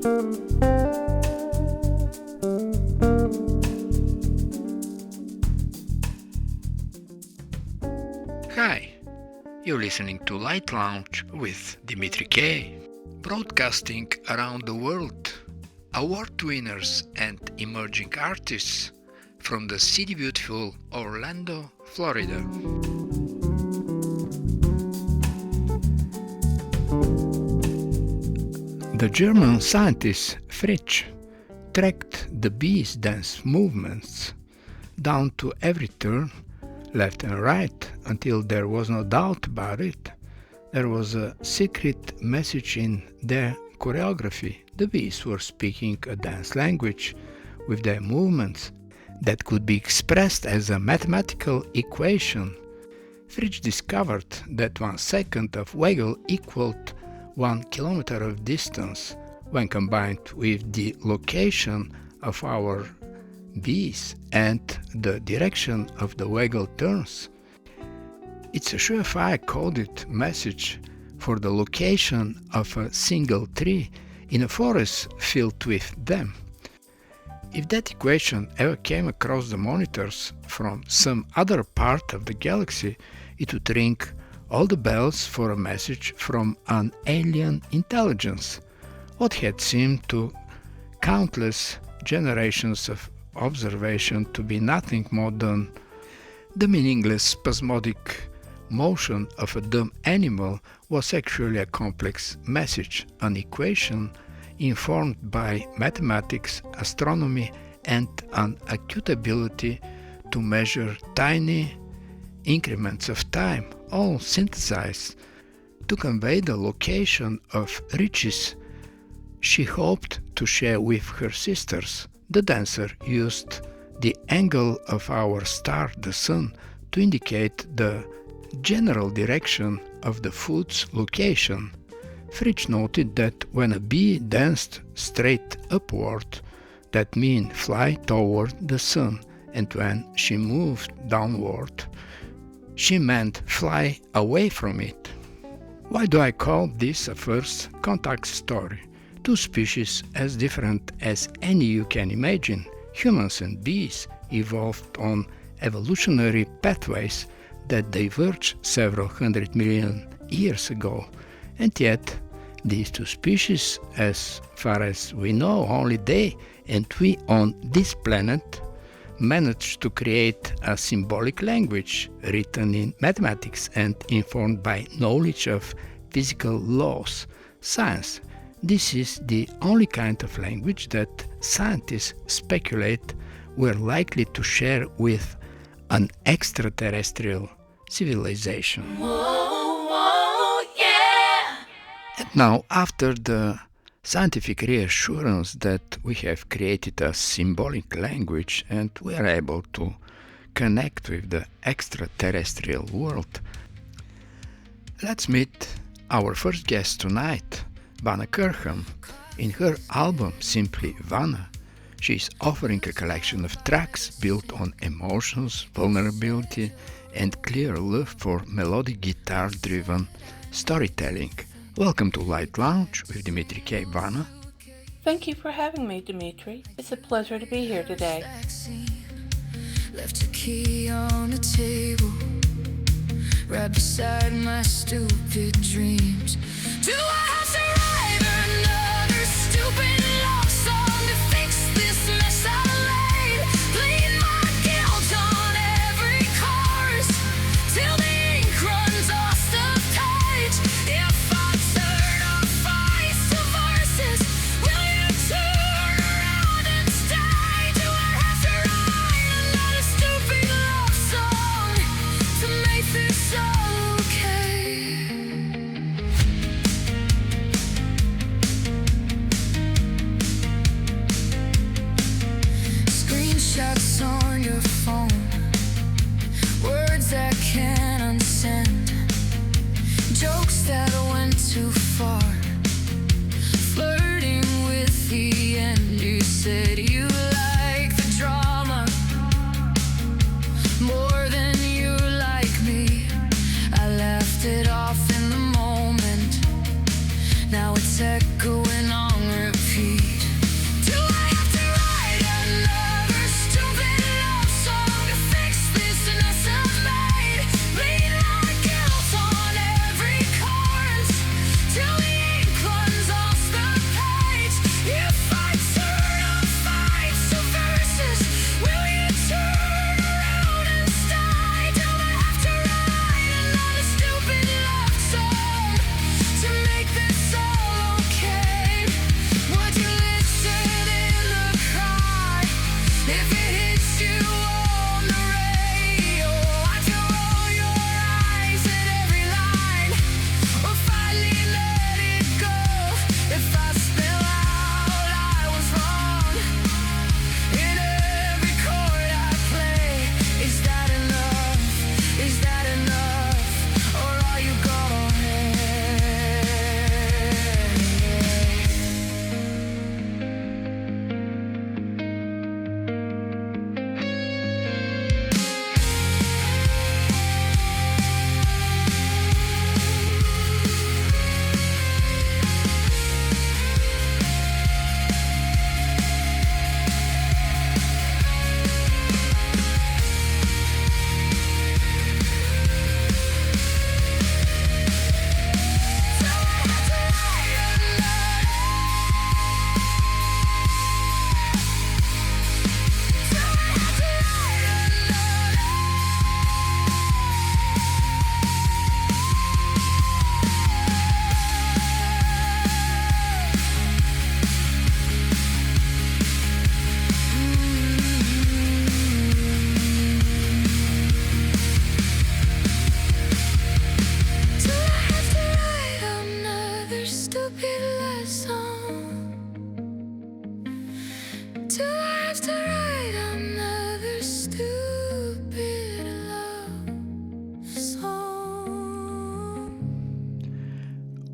Hi, you're listening to Lite Lounge with Dimitri K, broadcasting around the world, award winners and emerging artists from the city beautiful Orlando, Florida. The German scientist Fritsch tracked the bee's dance movements down to every turn, left and right, until there was no doubt about it. There was a secret message in their choreography. The bees were speaking a dance language with their movements that could be expressed as a mathematical equation. Fritsch discovered that 1 second of waggle equaled 1 kilometer of distance when combined with the location of our bees and the direction of the waggle turns. It's a surefire coded message for the location of a single tree in a forest filled with them. If that equation ever came across the monitors from some other part of the galaxy, it would ring all the bells for a message from an alien intelligence. What had seemed to countless generations of observation to be nothing more than the meaningless spasmodic motion of a dumb animal was actually a complex message, an equation informed by mathematics, astronomy, and an acute ability to measure tiny increments of time, all synthesized to convey the location of riches she hoped to share with her sisters. The dancer used the angle of our star, the sun, to indicate the general direction of the food's location. Fritsch noted that when a bee danced straight upward, that meant fly toward the sun, and when she moved downward, she meant fly away from it. Why do I call this a first contact story? Two species as different as any you can imagine, humans and bees, evolved on evolutionary pathways that diverged several 100 million years ago. And yet, these two species, as far as we know, only they and we on this planet managed to create a symbolic language written in mathematics and informed by knowledge of physical laws, science. This is the only kind of language that scientists speculate we're likely to share with an extraterrestrial civilization. Whoa, whoa, yeah. And now, after the scientific reassurance that we have created a symbolic language and we are able to connect with the extraterrestrial world, let's meet our first guest tonight, Vanna Kirkham. In her album Simply Vanna, she is offering a collection of tracks built on emotions, vulnerability, and clear love for melodic guitar-driven storytelling. Welcome to Lite Lounge with Dimitri K. Vanna. Thank you for having me, Dimitri. It's a pleasure to be here today. Left a key on the table, right beside my stupid dreams. Do I have to write another stupid love song to fix this mess I laid? Bleed my guilt on every chorus till the ink runs off the page. If I turn our fights to verses, will you turn around and stay? Do I have to write another stupid love song to make this okay? Screenshots on your phone, words I can't unsend, jokes that went too far, flirting with the end. You said you like the drama more than you like me. I laughed it off in the moment, now it's echoing on repeat.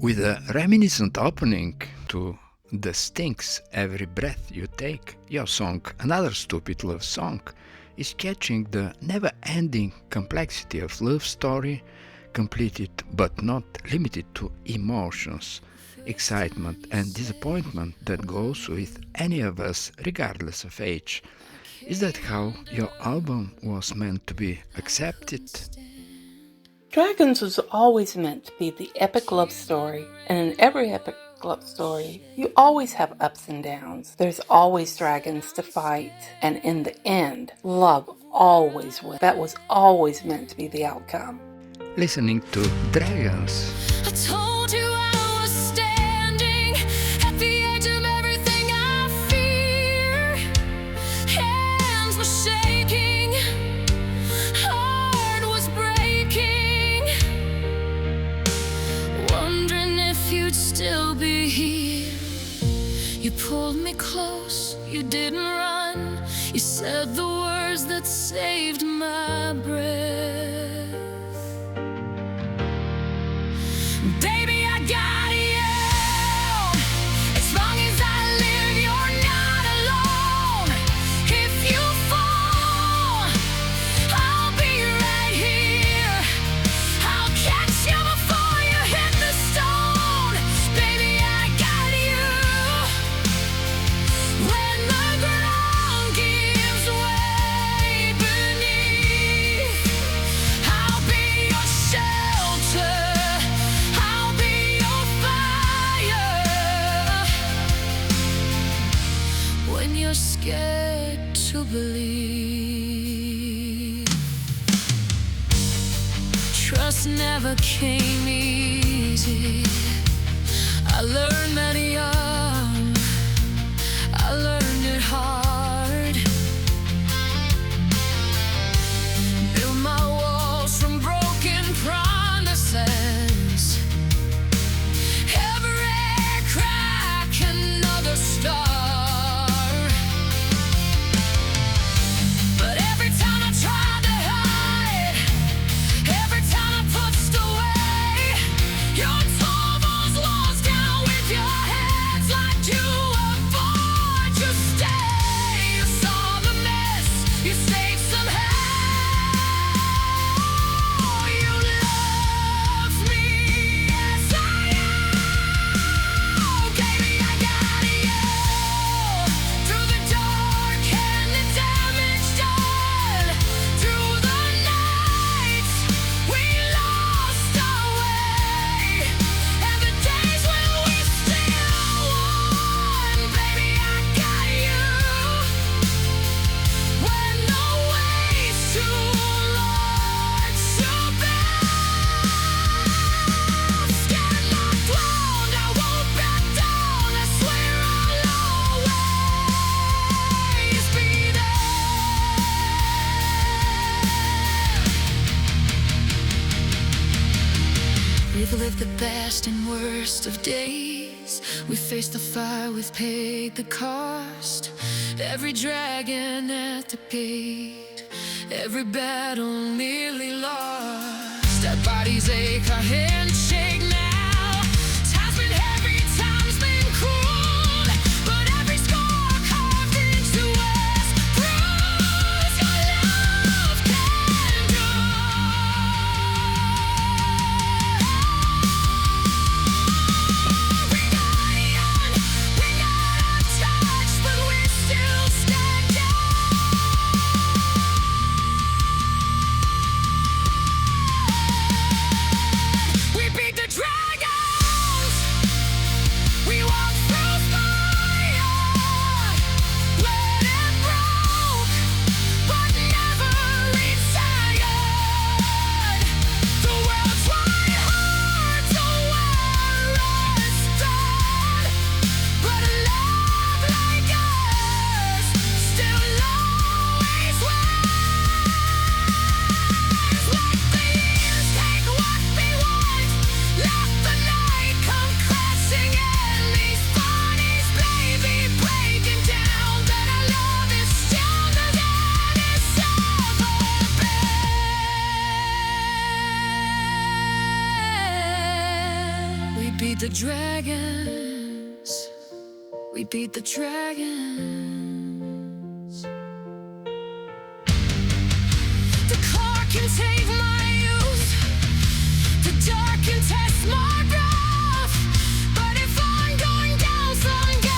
With a reminiscent opening to The Stinks Every Breath You Take, your song, Another Stupid Love Song, is catching the never-ending complexity of love story, completed but not limited to emotions, excitement and disappointment that goes with any of us regardless of age. Is that how your album was meant to be accepted? Dragons was always meant to be the epic love story, and in every epic love story, you always have ups and downs. There's always dragons to fight, and in the end, love always wins. That was always meant to be the outcome. Listening to Dragons. I told you I was standing at the edge of everything I fear. Hands were shaking, heart was breaking, wondering if you'd still be here. You pulled me close, you didn't run, you said the words that saved my breath. Baby, I got you. As long as I live, you're not alone. If you fall, I'll be right here. I'll catch you before you hit the stone. Baby, I got you. When the ground gives way beneath, I'll be your shelter. When you're scared to believe, trust never came easy. I learned that young, I learned it hard. Built my walls from broken promises. Every crack another star. We've lived the best and worst of days. We faced the fire, we've paid the cost. Every dragon at the gate, every battle nearly lost. Our bodies ache, our hands shake now. Time's been heavy, time's been cruel, but every scar carved into us proves your love can do. We beat the beat the dragons. We beat the dragons. The car can take my youth. The dark can test my breath. But if I'm going down someday,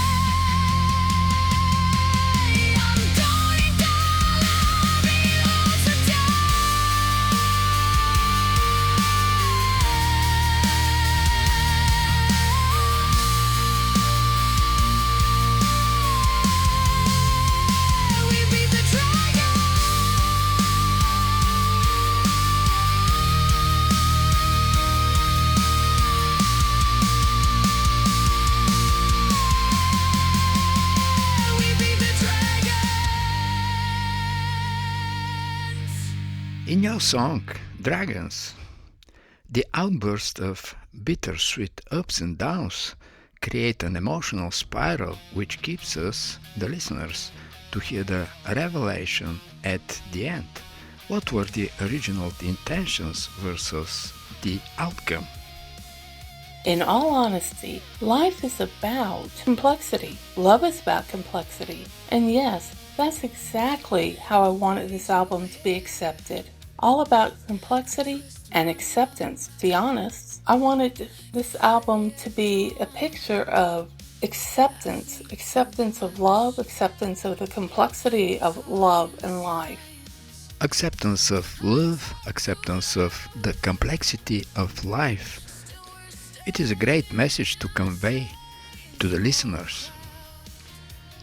I'm going down below today. We beat the dragon. We beat the dragons. In your song, Dragons, the outburst of bittersweet ups and downs create an emotional spiral which keeps us, the listeners, to hear the revelation at the end. What were the original intentions versus the outcome? In all honesty, life is about complexity. Love is about complexity. And yes, that's exactly how I wanted this album to be accepted. All about complexity and acceptance. To be honest, I wanted this album to be a picture of acceptance. Acceptance of love, acceptance of the complexity of love and life. Acceptance of love, acceptance of the complexity of life. It is a great message to convey to the listeners.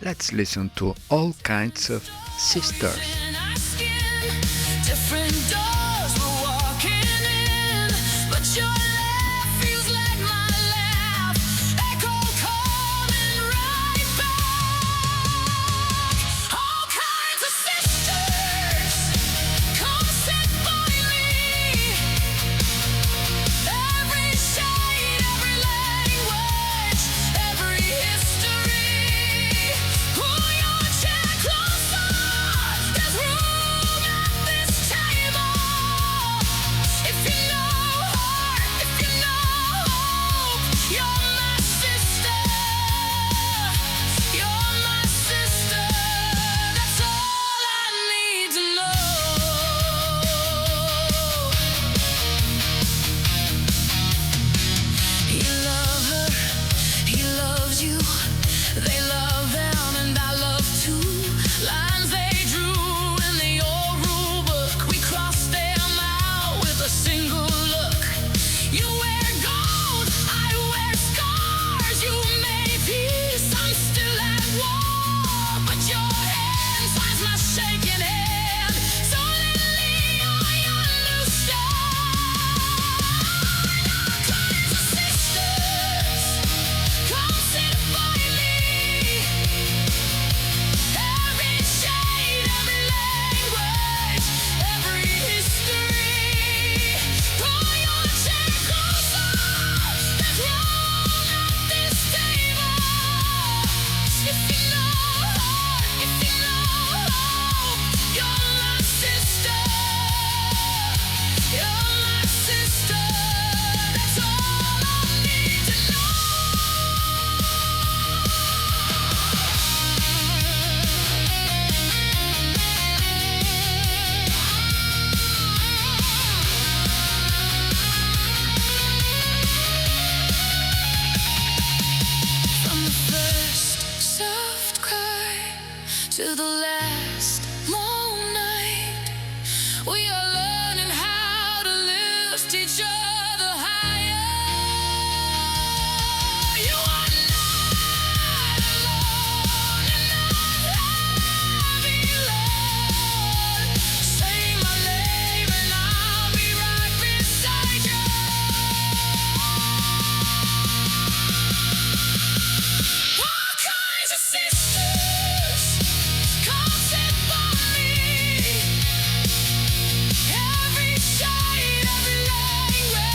Let's listen to All Kinds of Sisters. In our skin, different doors we're walking in, but your laugh feels like my laugh, echo coming right back. All kinds of sisters, come sit by me. Every shade, every language, every history. Pull your chair closer. There's room at this table. If you know heart, if you know hope, you're my sister. You're my sister. That's all I need to know. You love her, he loves you. They love them and I love too. Lines they drew in the old rule book, we crossed them out with a single look. You wear gold, I wear scars. You made peace, I'm still at war. But your hand finds my shaking hand. So lately I understand. All kinds of sisters, come sit by me. Every shade, every language, every history. Pull your chair closer. There's room at this table. If you know heart, if you know hope, you're my sister. You're my sister. That's all I need to know. From the first soft cry to the last long night, we are learning how to lift each other higher. You are not alone and not heavy, Lord. Say my name and I'll be right beside you. All kinds of sisters, come sit by me. Every shade, every language.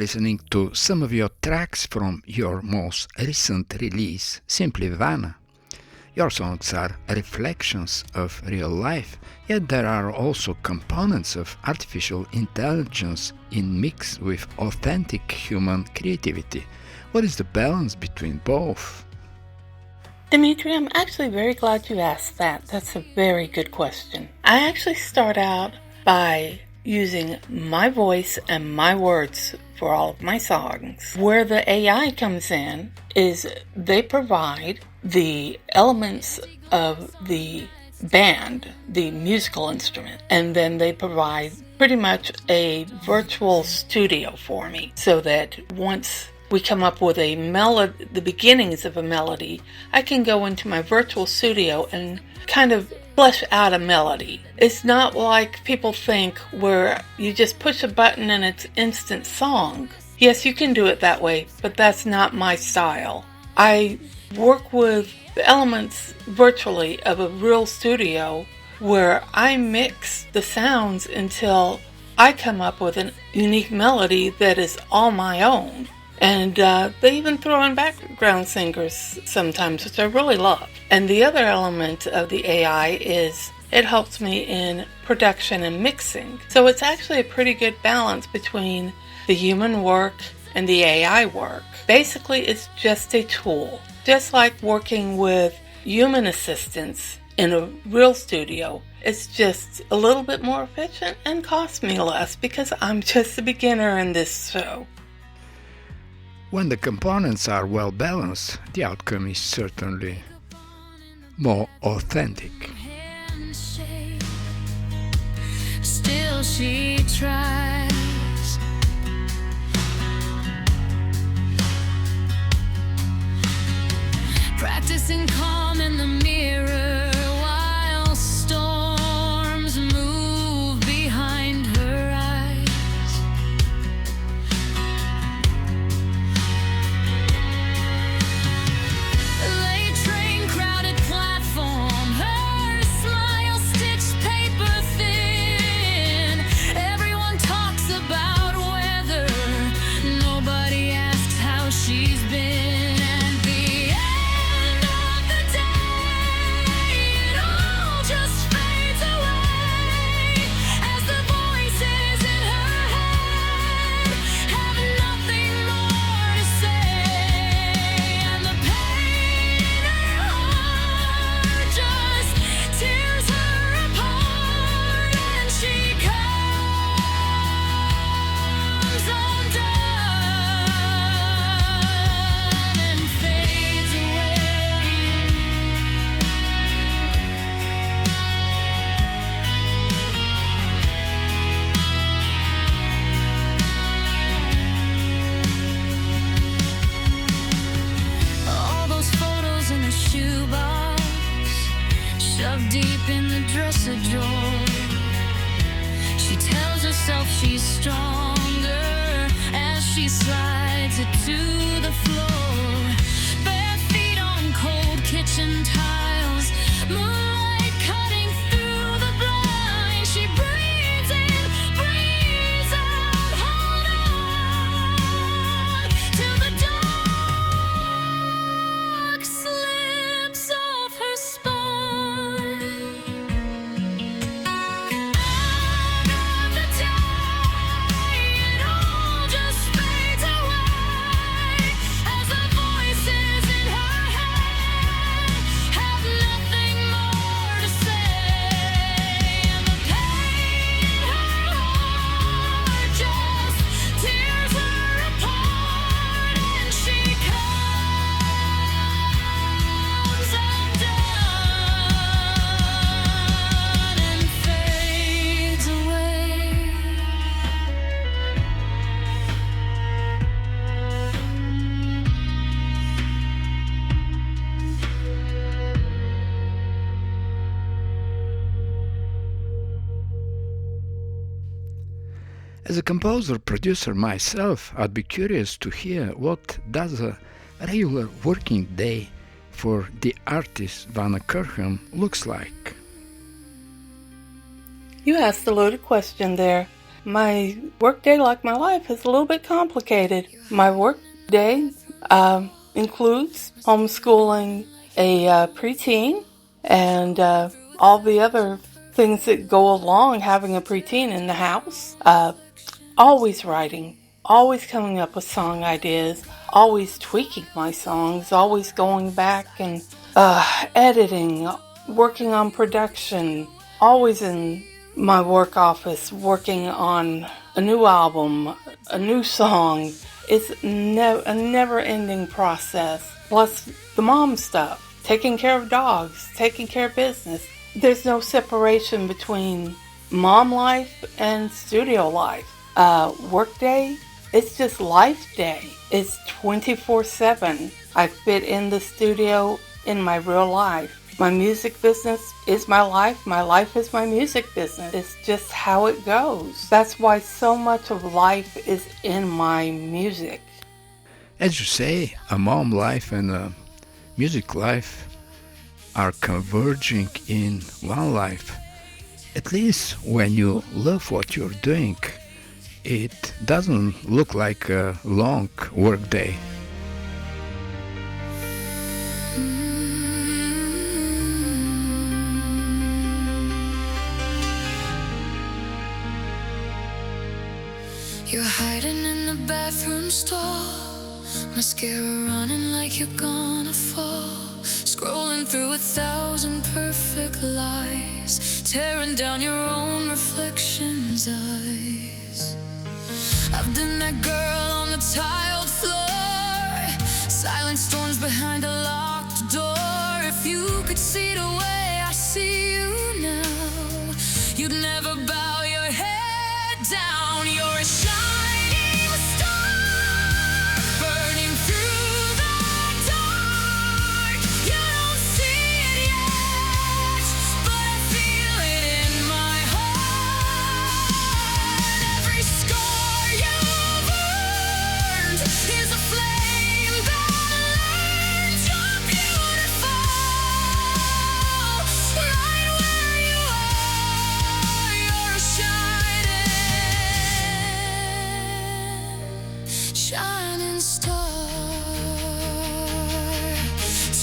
listening to some of your tracks from your most recent release, Simply Vanna. Your songs are reflections of real life, yet there are also components of artificial intelligence in mix with authentic human creativity. What is the balance between both? Dimitri, I'm actually very glad you asked that. That's a very good question. I actually start out by using my voice and my words for all of my songs. Where the AI comes in is they provide the elements of the band, the musical instrument, and then they provide pretty much a virtual studio for me so that once we come up with a melody, the beginnings of a melody, I can go into my virtual studio and kind of flesh out a melody. It's not like people think where you just push a button and it's instant song. Yes, you can do it that way, but that's not my style. I work with the elements virtually of a real studio where I mix the sounds until I come up with a unique melody that is all my own. And they even throw in background singers sometimes, which I really love. And the other element of the AI is it helps me in production and mixing. So it's actually a pretty good balance between the human work and the AI work. Basically, it's just a tool. Just like working with human assistants in a real studio, it's just a little bit more efficient and costs me less because I'm just a beginner in this show. When the components are well balanced, the outcome is certainly more authentic. Still she tries, practicing calm in the mirror while storms move behind her eyes. Late train, crowded platform, her smile stitched paper thin. Everyone talks about weather, nobody asks how she's been. Deep in the dresser drawer, she tells herself she's stronger as she slides it to the floor. Bare feet on cold kitchen tiles, moonlight cutting through the blinds. She breathes in, breathes out, hold on till the dark slips off her spine. As a composer-producer myself, I'd be curious to hear what does a regular working day for the artist Vanna Kirkham looks like. You asked a loaded question there. My workday, like my life, is a little bit complicated. My workday includes homeschooling a preteen and all the other things that go along having a preteen in the house. Always writing, always coming up with song ideas, always tweaking my songs, always going back and editing, working on production, always in my work office working on a new album, a new song. It's a never-ending process. Plus the mom stuff, taking care of dogs, taking care of business. There's no separation between mom life and studio life. Work day, it's just life day. It's 24/7. I fit in the studio in my real life. My music business is my life. My life is my music business. It's just how it goes. That's why so much of life is in my music. As you say, a mom life and a music life are converging in one life. At least when you love what you're doing, it doesn't look like a long work day. You're hiding in the bathroom stall, mascara running like you're gonna fall, scrolling through 1,000 perfect lies, tearing down your own reflection's eyes. I've been that girl on the tiled floor, silent storms behind a locked door. If you could see the way I see you now, you'd never bow your head down. You're a shining star, burning through the dark. You don't see it yet, but I feel it in my heart. Every scar you've earned is a flame that learns you're beautiful. Right where you are, you're a shining star.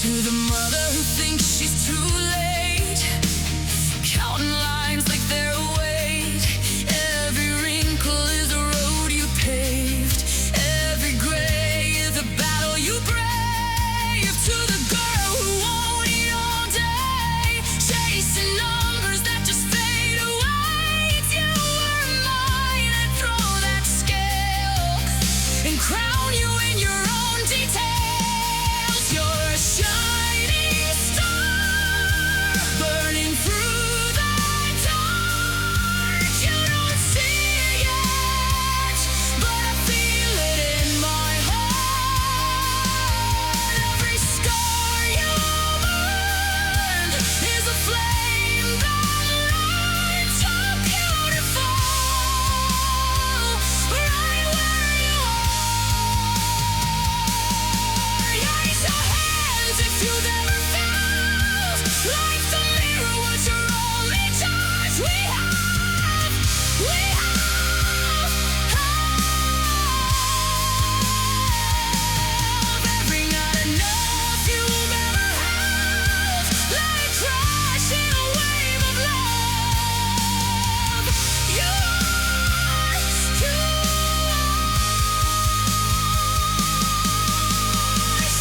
To the mother who thinks she's too late, counting lines like they're a weight. Every wrinkle is a road you paved, every gray is a battle you brave. To the girl who won't eat all day, chasing numbers that just fade away. If you were mine, I'd throw that scale and crown you in your own details. You're a shining star, burning through the dark. You don't see it yet, but I feel it in my heart. Every scar you've earned is a flame that learns you're beautiful. Right where you are. Raise your hands if you've ever felt like the mirror was your only choice. We have every not enough you've ever held. Let it crash in a wave of love. You are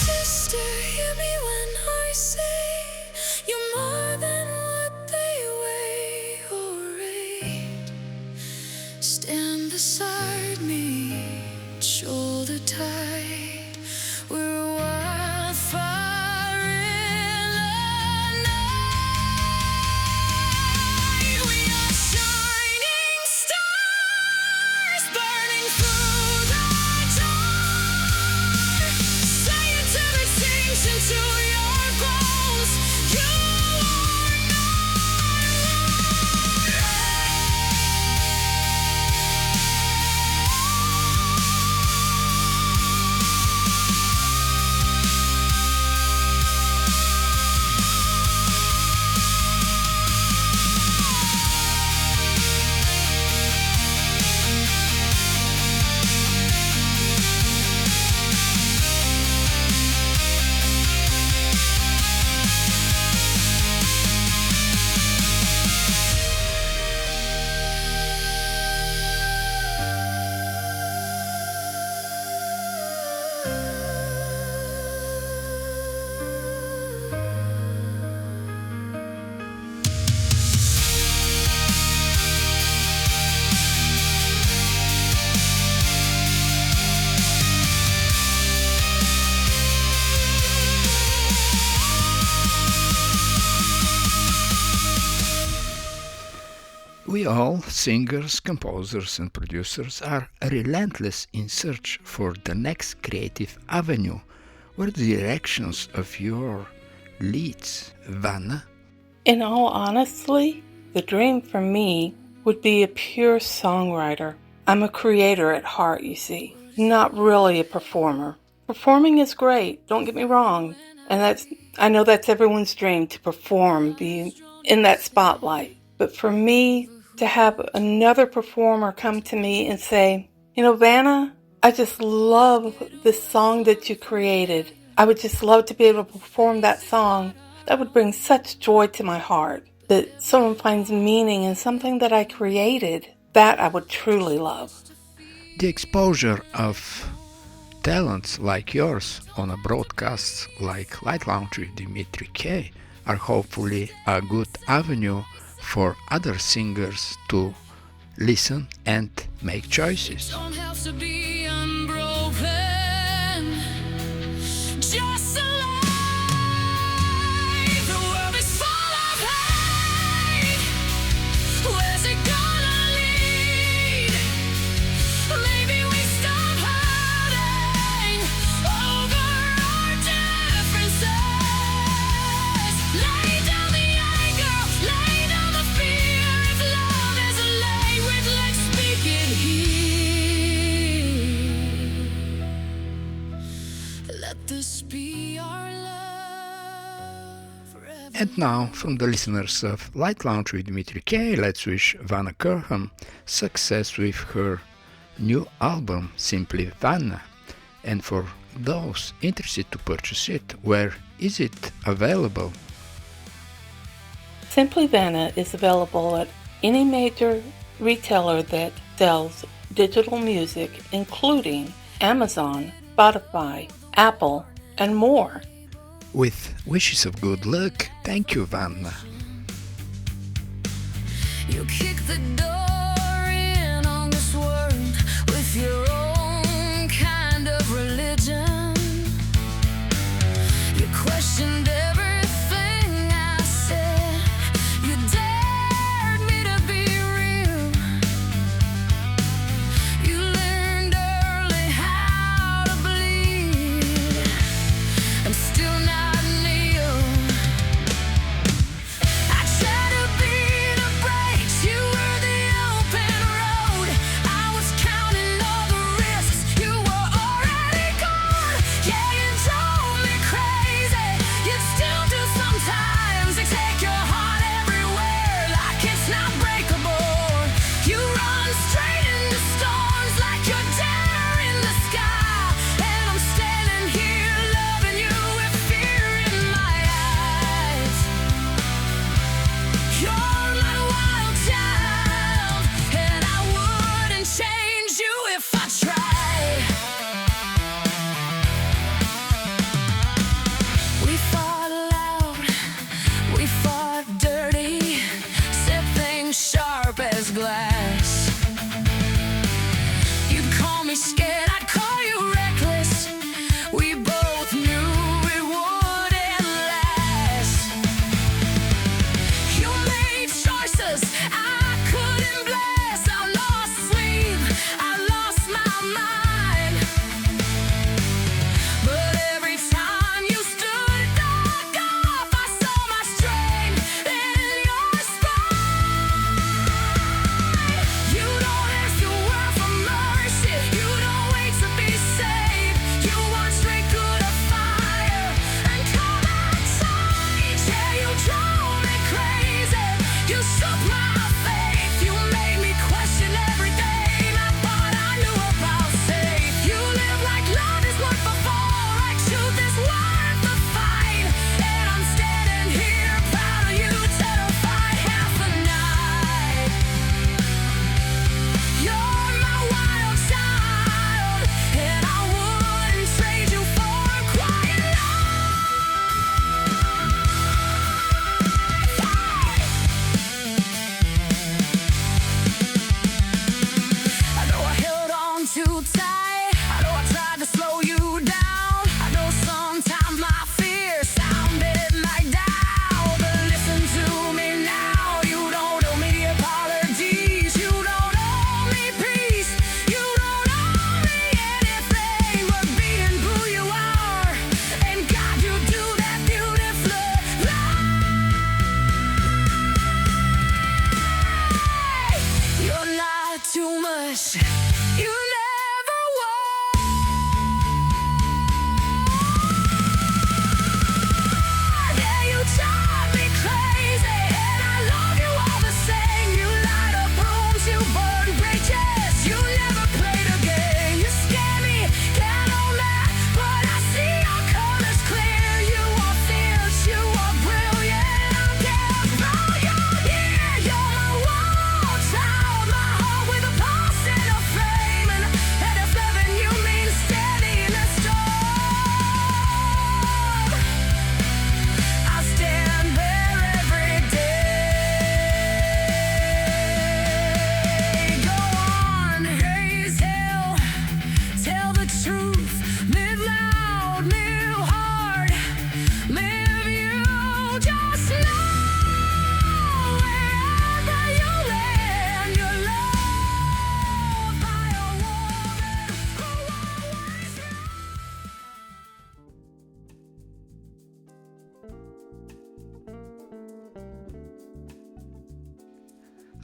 sister, hear me when I say you're more than what they weigh or rate. Stand beside me, shoulder tight. We're a wildfire in the night. We are shining stars, burning through the dark. Say it till it sinks into your bones. You are not alone. We all, singers, composers, and producers, are relentless in search for the next creative avenue. What are the directions of your leads, Vanna? In all honesty, the dream for me would be a pure songwriter. I'm a creator at heart, you see, not really a performer. Performing is great, don't get me wrong, and I know that's everyone's dream, to perform, be in that spotlight. But for me, to have another performer come to me and say, Vanna, I just love this song that you created. I would just love to be able to perform that song. That would bring such joy to my heart, that someone finds meaning in something that I created. That I would truly love. The exposure of talents like yours on a broadcast like Lite Lounge with Dimitri K are hopefully a good avenue for other singers to listen and make choices. Don't have to be unbroken, just alive. The world is full of hate. Where's it gonna lead? Maybe we stop hurting over our differences. Lay down the anger, lay down the fear. If love is a language, let's speak it here. Let this be our love forever. And now, from the listeners of Lite Lounge with Dimitri K, let's wish Vanna Kirkham success with her new album, Simply Vanna. And for those interested to purchase it, where is it available? Simply Vanna is available at any major retailer that sells digital music, including Amazon, Spotify, Apple, and more. With wishes of good luck, thank you, Vanna. You kick the door in on this world with your own kind of religion. You questioned everything I said. You dared me to be real. You learned early how to bleed. I'm still not kneel. I tried to be the brakes. You were the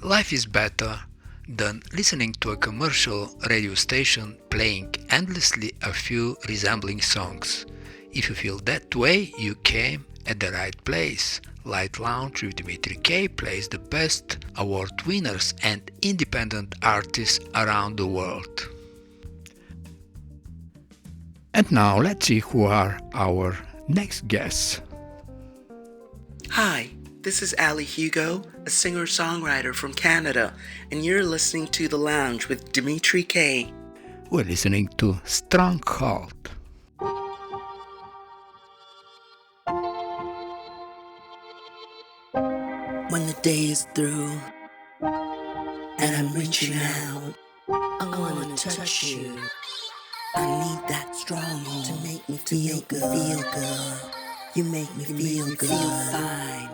Life is better than listening to a commercial radio station playing endlessly a few resembling songs. If you feel that way, you came at the right place. Lite Lounge with Dimitri K plays the best award winners and independent artists around the world. And now let's see who are our next guests. Hi, this is Ali Hugo, a singer-songwriter from Canada, and you're listening to The Lounge with Dimitri K. We're listening to Stronghold. When the day is through and I'm reaching out, I wanna touch you. I need that stronghold to make me feel good. You make me feel good, feel fine,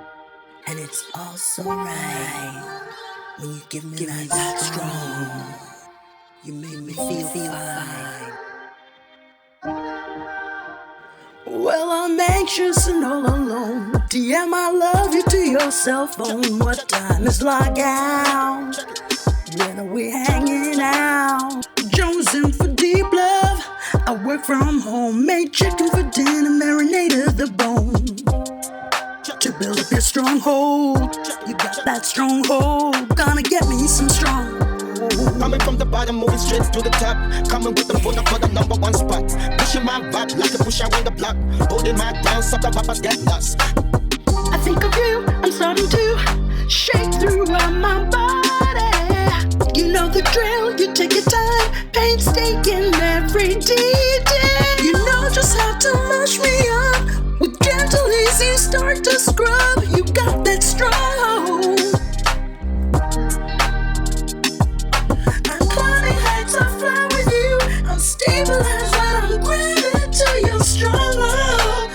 and it's all so right. When you give me that stronghold, you make me feel fine. Well, I'm anxious and all alone. DM I love you to your cell phone. What time is logout? When are we hanging out? Jonesing for deep love. I work from home. Made chicken for dinner, marinated the bone. To build up your stronghold, you got that stronghold. Gonna get me some strong. Coming from the bottom, moving straight to the top. Coming with the photo for the number one spot. Pushing my vibe like a pusher on the block. Holding my ground so the rappers get lost. I think of you, I'm starting to shake throughout my body. You know the drill, you take your time, painstaking every detail. You know just how to mash me up. With gentle easy start to scrub. You got that strong. I'm climbing heights, I fly with you. I'm stabilized when I'm granted to your stronghold.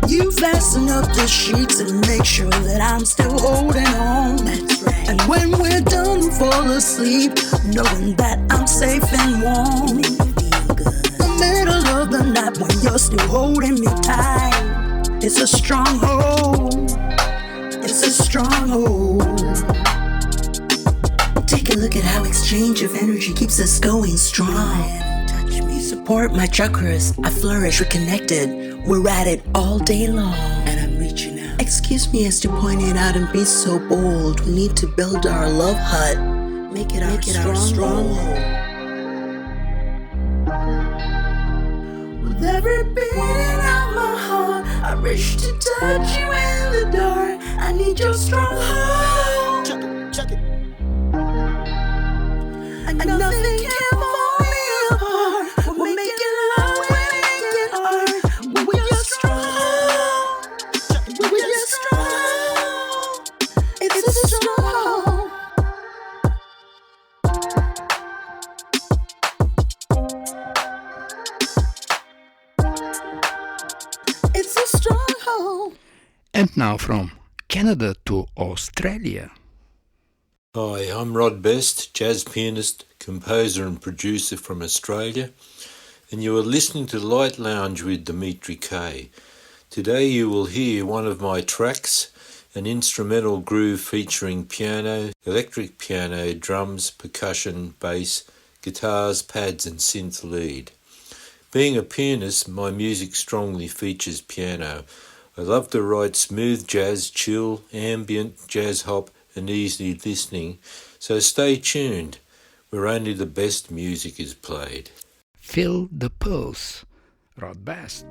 You fasten up the sheets and make sure that I'm still holding on. That's right. And when we're done, we fall asleep, knowing that I'm safe and warm. You make me feel good. The middle of the night when you're still holding me tight. It's a stronghold. It's a stronghold. Take a look at how exchange of energy keeps us going strong. Touch me. You support my chakras. I flourish. We're connected. We're at it all day long. And I'm reaching out. Excuse me as to point it out and be so bold. We need to build our love hut. Make it our stronghold. With every beating of my heart, I wish to touch you in the dark. I need your stronghold. Check it. And nothing can pull me apart. We're making love, we're making art. With your stronghold. With your stronghold. It's a stronghold. It's a stronghold. And now from Canada to Australia. Hi, I'm Rod Best, jazz pianist, composer and producer from Australia, and you are listening to Lite Lounge with Dimitri K. Today you will hear one of my tracks, an instrumental groove featuring piano, electric piano, drums, percussion, bass, guitars, pads and synth lead. Being a pianist, my music strongly features piano. I love to write smooth jazz, chill, ambient, jazz hop and easy listening, so stay tuned, where only the best music is played. Feel the pulse. Rod Best.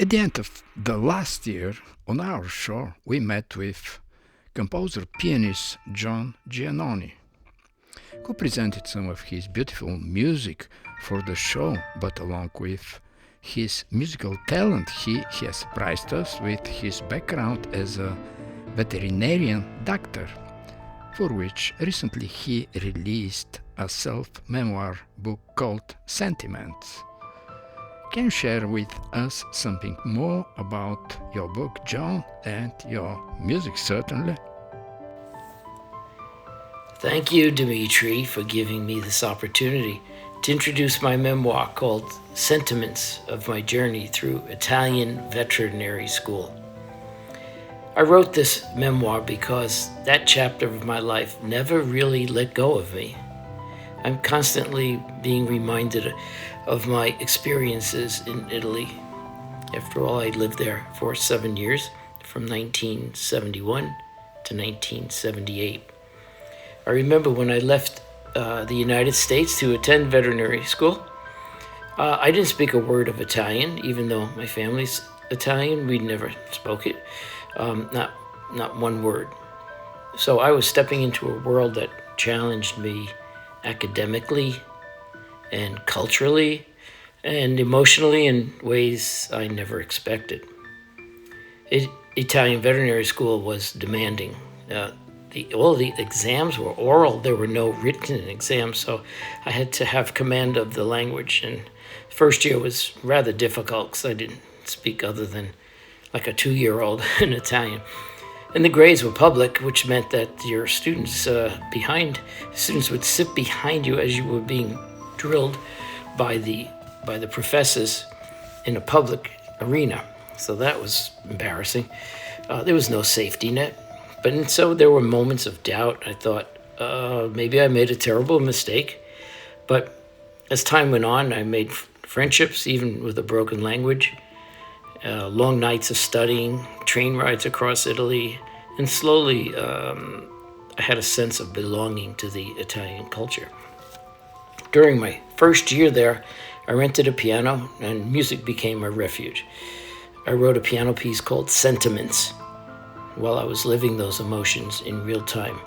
At the end of the last year, on our show, we met with composer-pianist John Giannone, who presented some of his beautiful music for the show, but along with his musical talent, he has surprised us with his background as a veterinarian doctor, for which recently he released a self-memoir book called Sentiments. Can you share with us something more about your book, John, and your music, certainly? Thank you, Dimitri, for giving me this opportunity to introduce my memoir called Sentiments of My Journey Through Italian Veterinary School. I wrote this memoir because that chapter of my life never really let go of me. I'm constantly being reminded of my experiences in Italy. After all, I lived there for 7 years, from 1971 to 1978. I remember when I left the United States to attend veterinary school, I didn't speak a word of Italian, even though my family's Italian. We never spoke it, not one word. So I was stepping into a world that challenged me academically and culturally and emotionally in ways I never expected. Italian veterinary school was demanding. All the exams were oral. There were no written exams, so I had to have command of the language. And first year was rather difficult because I didn't speak other than like a 2-year-old in Italian. And the grades were public, which meant that your students would sit behind you as you were being drilled by the professors in a public arena. So that was embarrassing. There was no safety net. But so there were moments of doubt. I thought, maybe I made a terrible mistake. But as time went on, I made friendships, even with a broken language. Long nights of studying, train rides across Italy, and slowly I had a sense of belonging to the Italian culture. During my first year there, I rented a piano, and music became my refuge. I wrote a piano piece called Sentiments while I was living those emotions in real time.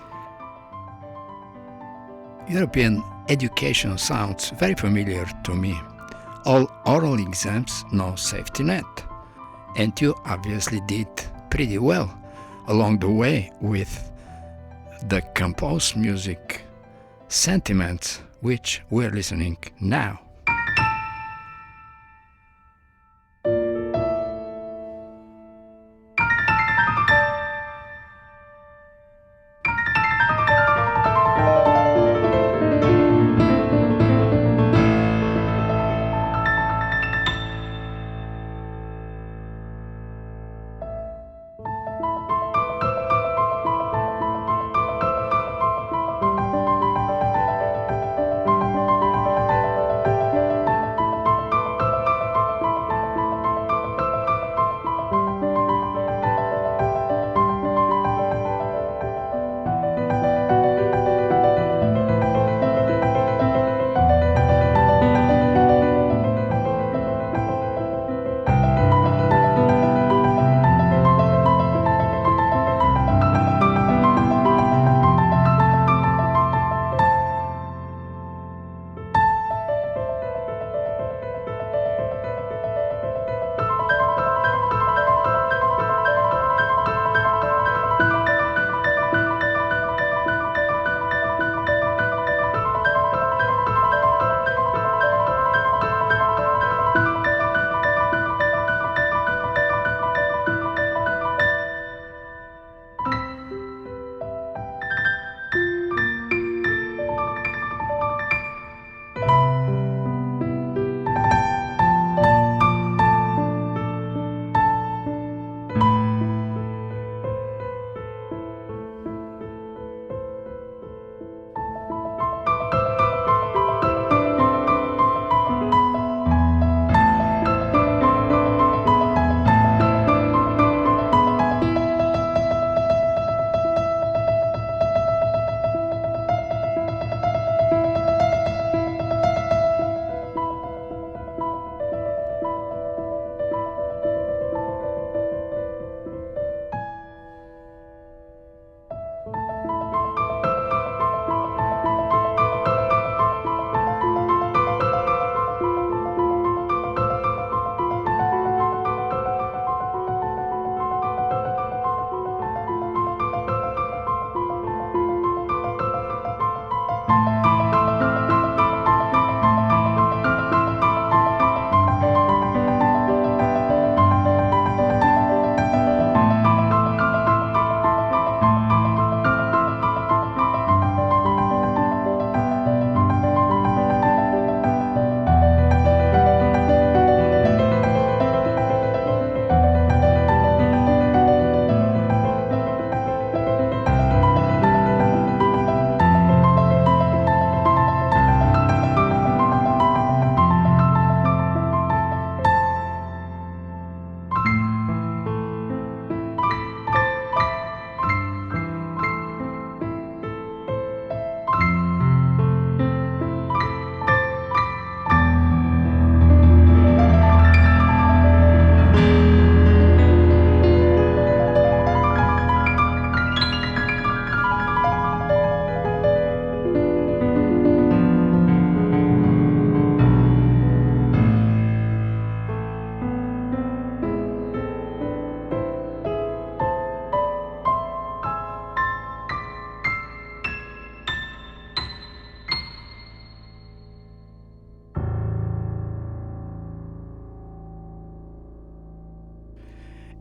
European education sounds very familiar to me. All oral exams, no safety net. And you obviously did pretty well along the way with the composed music Sentiments, which we're listening now.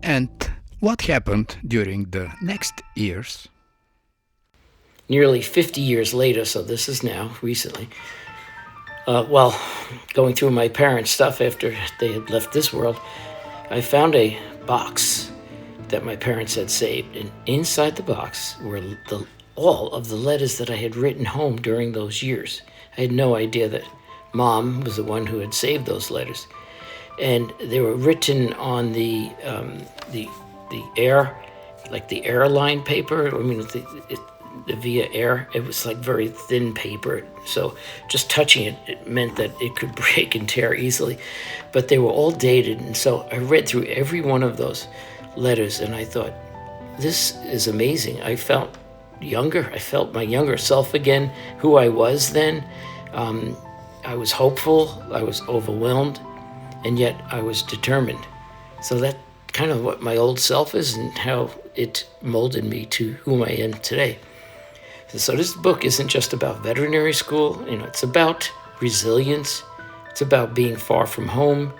And what happened during the next years? Nearly 50 years later, so this is now, recently, going through my parents' stuff after they had left this world, I found a box that my parents had saved. And inside the box were all of the letters that I had written home during those years. I had no idea that Mom was the one who had saved those letters. And they were written on the air, like the airline paper. I mean, the via air. It was like very thin paper. So just touching it, it meant that it could break and tear easily. But they were all dated. And so I read through every one of those letters and I thought, this is amazing. I felt younger. I felt my younger self again, who I was then. I was hopeful. I was overwhelmed. And yet I was determined. So that kind of what my old self is and how it molded me to whom I am today. So this book isn't just about veterinary school. It's about resilience. It's about being far from home,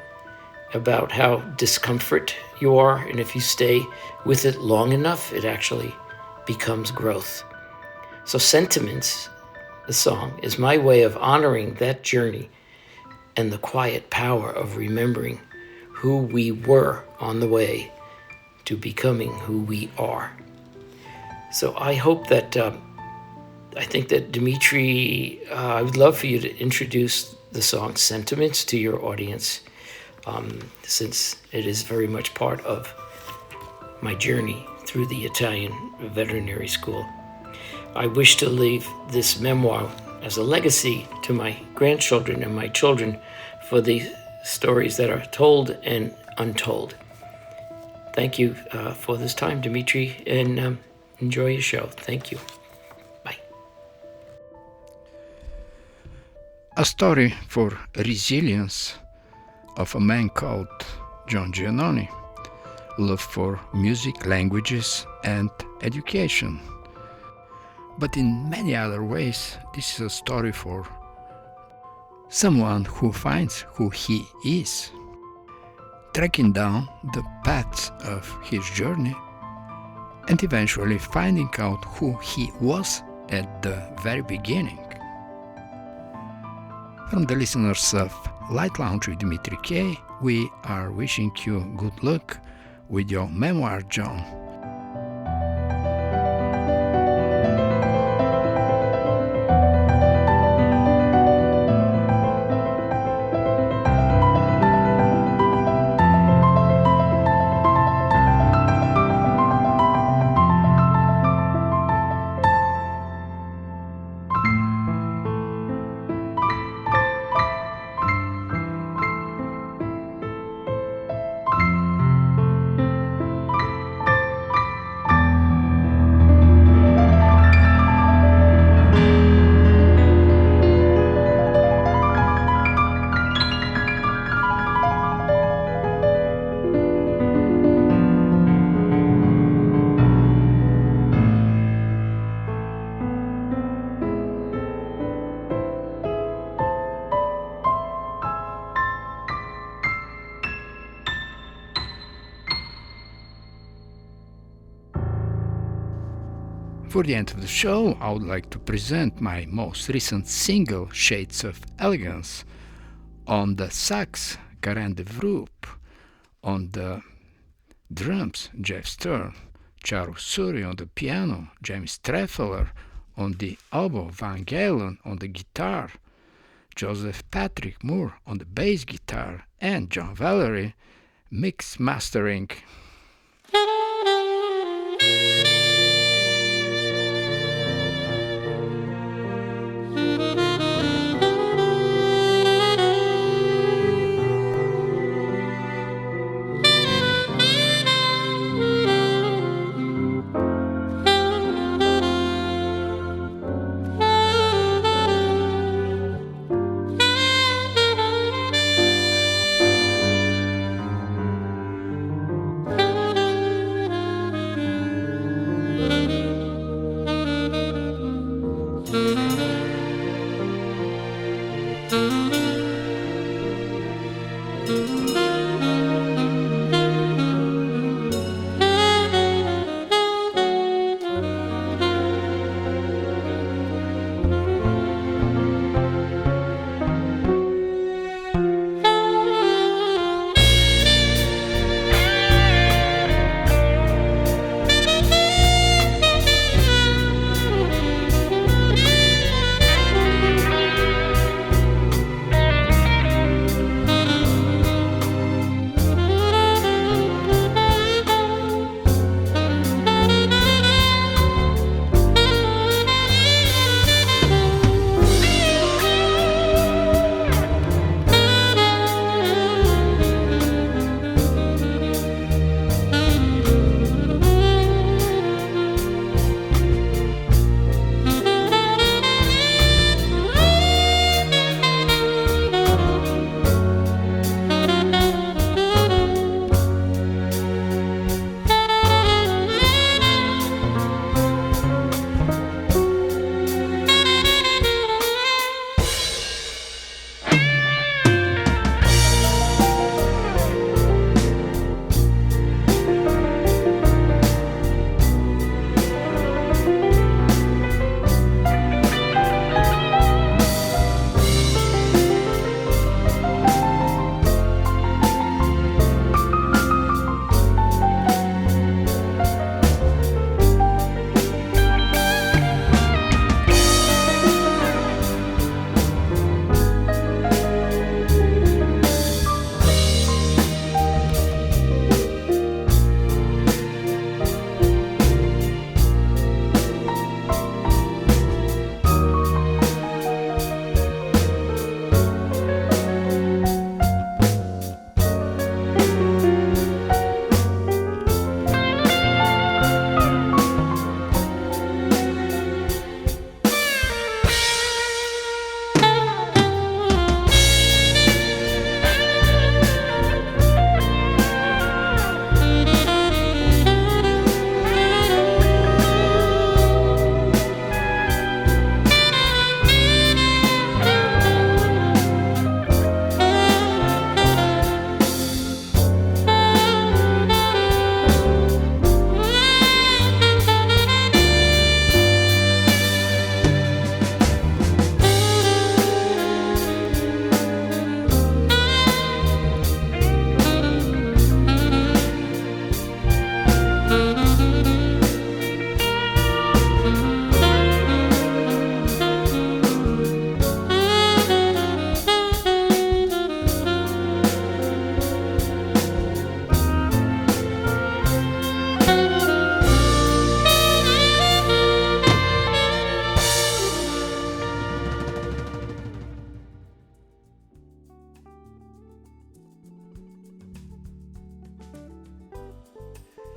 about how discomfort you are. And if you stay with it long enough, it actually becomes growth. So Sentiments, the song, is my way of honoring that journey and the quiet power of remembering who we were on the way to becoming who we are. So I hope that, I think that Dimitri, I would love for you to introduce the song Sentiments to your audience, since it is very much part of my journey through the Italian veterinary school. I wish to leave this memoir as a legacy to my grandchildren and my children for the stories that are told and untold. Thank you for this time, Dimitri, and enjoy your show. Thank you. Bye. A story for resilience of a man called John Giannone, love for music, languages, and education. But in many other ways, this is a story for someone who finds who he is, tracking down the paths of his journey, and eventually finding out who he was at the very beginning. From the listeners of Lite Lounge with Dimitri K, we are wishing you good luck with your memoir, John. For the end of the show, I would like to present my most recent single, Shades of Elegance. On the sax, Karen de Vroop. On the drums, Jeff Stern. Charu Suri on the piano, James Treffeler. On the oboe, Van Galen on the guitar. Joseph Patrick Moore on the bass guitar. And John Valery mix mastering.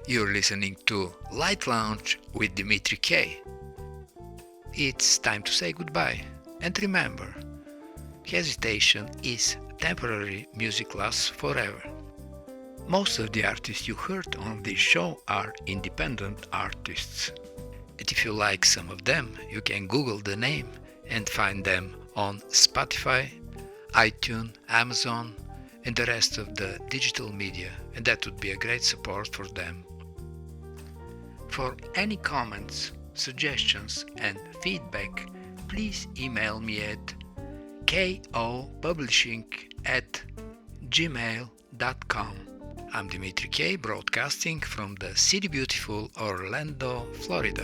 You're listening to Lite Lounge with Dimitri K. It's time to say goodbye. And remember, hesitation is temporary music loss forever. Most of the artists you heard on this show are independent artists. And if you like some of them, you can Google the name and find them on Spotify, iTunes, Amazon, and the rest of the digital media, and that would be a great support for them. For any comments, suggestions, and feedback, please email me at kopublishing@gmail.com. I'm Dimitri K, broadcasting from the city beautiful Orlando, Florida.